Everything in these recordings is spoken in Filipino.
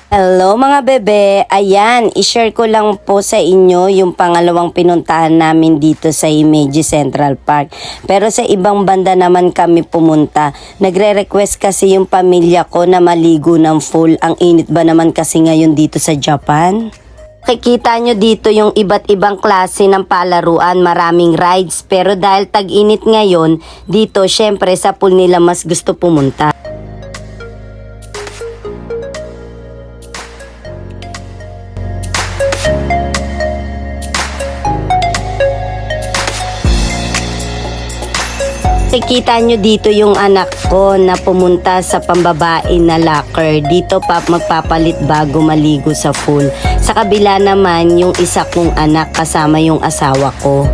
Hello mga bebe, ayan, ishare ko lang po sa inyo yung pangalawang pinuntahan namin dito sa Himeji Central Park. Pero sa ibang banda naman kami pumunta. Nagre-request kasi yung pamilya ko na maligo ng full. Ang init ba naman kasi ngayon dito sa Japan? Kikita nyo dito yung iba't ibang klase ng palaruan, maraming rides. Pero dahil tag-init ngayon, dito syempre sa pool nila mas gusto pumunta. Nakikita nyo dito yung anak ko na pumunta sa pambabae na locker. Dito pa magpapalit bago maligo sa pool. Sa kabila naman yung isa kong anak kasama yung asawa ko.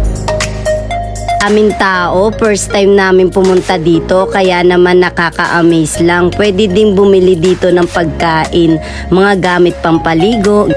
Aming tao, first time namin pumunta dito kaya naman nakaka-amaze lang. Pwede ding bumili dito ng pagkain, mga gamit pampaligo.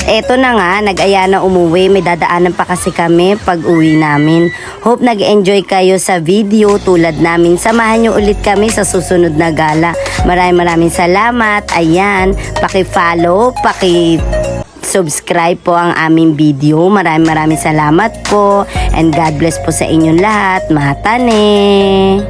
Eto na nga, nag-aya na umuwi. May dadaanan pa kasi kami pag uwi namin. Hope nag-enjoy kayo sa video tulad namin. Samahan nyo ulit kami sa susunod na gala. Maraming salamat. Ayan, paki-follow, paki-subscribe po ang aming video. Maraming salamat po. And God bless po sa inyong lahat. Mahatane!